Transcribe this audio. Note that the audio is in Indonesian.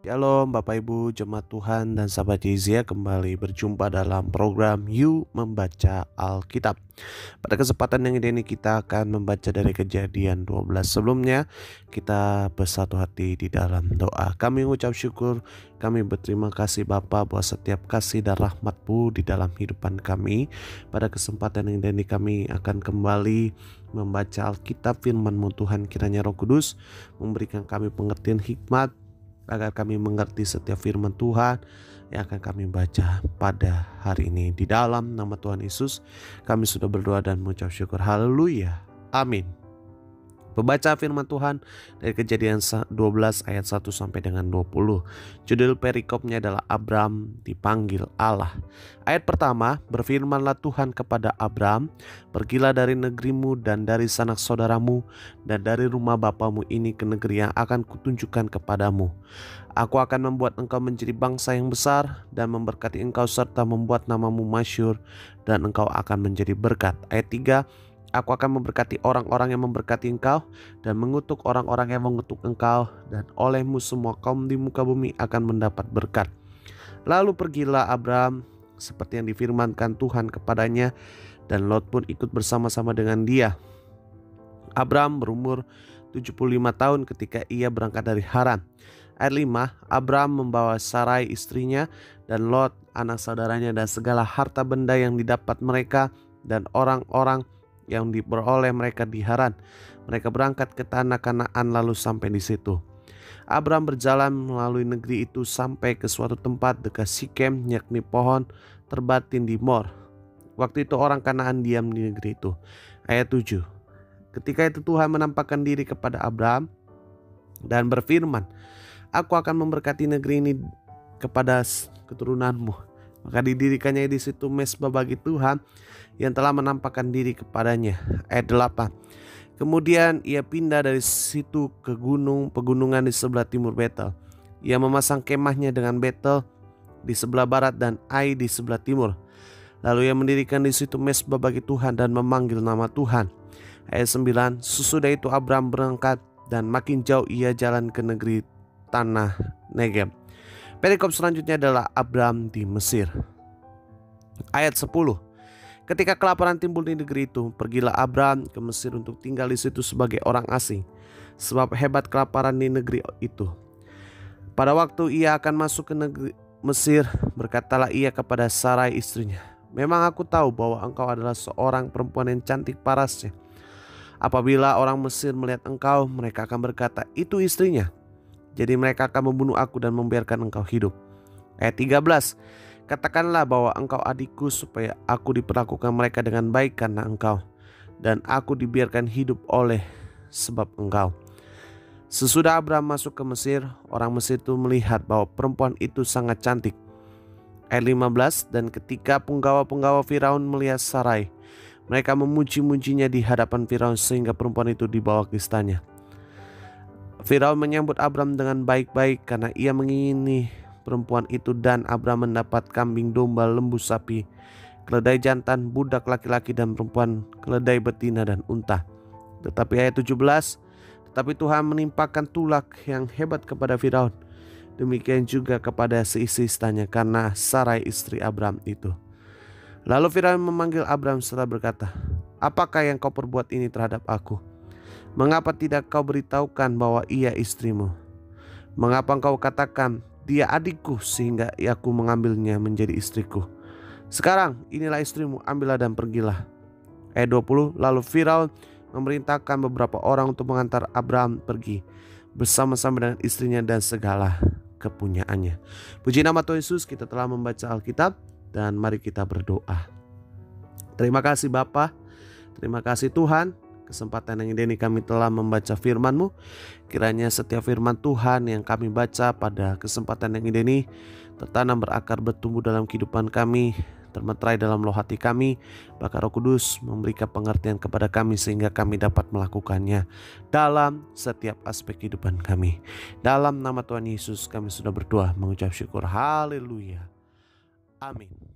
Shalom Bapak Ibu, jemaat Tuhan dan sahabat Yezia, kembali berjumpa dalam program Yuk Membaca Alkitab. Pada kesempatan yang ini kita akan membaca dari Kejadian 12. Sebelumnya kita bersatu hati di dalam doa. Kami mengucap syukur, kami berterima kasih Bapa buat setiap kasih dan rahmat-Mu di dalam kehidupan kami. Pada kesempatan yang ini kami akan kembali membaca Alkitab, firman-Mu Tuhan. Kiranya Roh Kudus memberikan kami pengertian hikmat agar kami mengerti setiap firman Tuhan yang akan kami baca pada hari ini. Di dalam nama Tuhan Yesus kami sudah berdoa dan mengucap syukur. Haleluya. Amin. Pembaca firman Tuhan dari Kejadian 12 ayat 1 sampai dengan 20. Judul perikopnya adalah Abram dipanggil Allah. Ayat pertama, berfirmanlah Tuhan kepada Abram, pergilah dari negerimu dan dari sanak saudaramu dan dari rumah bapamu ini ke negeri yang akan kutunjukkan kepadamu. Aku akan membuat engkau menjadi bangsa yang besar dan memberkati engkau serta membuat namamu masyhur dan engkau akan menjadi berkat. Ayat 3, aku akan memberkati orang-orang yang memberkati engkau dan mengutuk orang-orang yang mengutuk engkau, dan olehmu semua kaum di muka bumi akan mendapat berkat. Lalu pergilah Abram seperti yang difirmankan Tuhan kepadanya, dan Lot pun ikut bersama-sama dengan dia. Abram berumur 75 tahun ketika ia berangkat dari Haran. Ayat 5, Abram membawa Sarai istrinya dan Lot anak saudaranya dan segala harta benda yang didapat mereka dan orang-orang yang diperoleh mereka di Haran. Mereka berangkat ke tanah Kanaan lalu sampai di situ. Abram berjalan melalui negeri itu sampai ke suatu tempat dekat Sikem, yakni pohon terbatin di Mor. Waktu itu orang Kanaan diam di negeri itu. Ayat 7, ketika itu Tuhan menampakkan diri kepada Abram dan berfirman, aku akan memberkati negeri ini kepada keturunanmu. Maka didirikannya di situ mezbah bagi Tuhan yang telah menampakkan diri kepadanya. Ayat 8, kemudian ia pindah dari situ ke pegunungan di sebelah timur Betel. Ia memasang kemahnya dengan Betel di sebelah barat dan Ai di sebelah timur. Lalu ia mendirikan di situ mezbah bagi Tuhan dan memanggil nama Tuhan. Ayat 9, sesudah itu Abram berangkat dan makin jauh ia jalan ke negeri tanah Negeb. Perikop selanjutnya adalah Abram di Mesir. Ayat 10, ketika kelaparan timbul di negeri itu, pergilah Abram ke Mesir untuk tinggal di situ sebagai orang asing, sebab hebat kelaparan di negeri itu. Pada waktu ia akan masuk ke negeri Mesir, berkatalah ia kepada Sarai istrinya, memang aku tahu bahwa engkau adalah seorang perempuan yang cantik parasnya. Apabila orang Mesir melihat engkau, mereka akan berkata, itu istrinya. Jadi mereka akan membunuh aku dan membiarkan engkau hidup. Ayat 13, katakanlah bahwa engkau adikku supaya aku diperlakukan mereka dengan baik karena engkau, dan aku dibiarkan hidup oleh sebab engkau. Sesudah Abram masuk ke Mesir, orang Mesir itu melihat bahwa perempuan itu sangat cantik. Ayat 15, dan ketika penggawa-penggawa Firaun melihat Sarai, mereka memuji-mujinya di hadapan Firaun sehingga perempuan itu dibawa ke istananya. Firaun menyambut Abram dengan baik-baik karena ia mengingini perempuan itu, dan Abram mendapat kambing, domba, lembu, sapi, keledai jantan, budak laki-laki dan perempuan, keledai betina dan unta. Tetapi ayat 17, tetapi Tuhan menimpakan tulak yang hebat kepada Firaun, demikian juga kepada seisi istananya karena Sarai istri Abram itu. Lalu Firaun memanggil Abram serta berkata, apakah yang kau perbuat ini terhadap aku? Mengapa tidak kau beritahukan bahwa ia istrimu? Mengapa engkau katakan dia adikku sehingga aku mengambilnya menjadi istriku? Sekarang inilah istrimu, ambillah dan pergilah. Ayat 20, lalu Firaun memerintahkan beberapa orang untuk mengantar Abram pergi bersama-sama dengan istrinya dan segala kepunyaannya. Puji nama Tuhan Yesus, kita telah membaca Alkitab dan mari kita berdoa. Terima kasih Bapa, terima kasih Tuhan. Kesempatan yang ini kami telah membaca firman-Mu. Kiranya setiap firman Tuhan yang kami baca pada kesempatan yang ini tertanam, berakar, bertumbuh dalam kehidupan kami, termeterai dalam loh hati kami. Bahkan Roh Kudus memberikan pengertian kepada kami sehingga kami dapat melakukannya dalam setiap aspek kehidupan kami. Dalam nama Tuhan Yesus kami sudah berdoa mengucap syukur. Haleluya. Amin.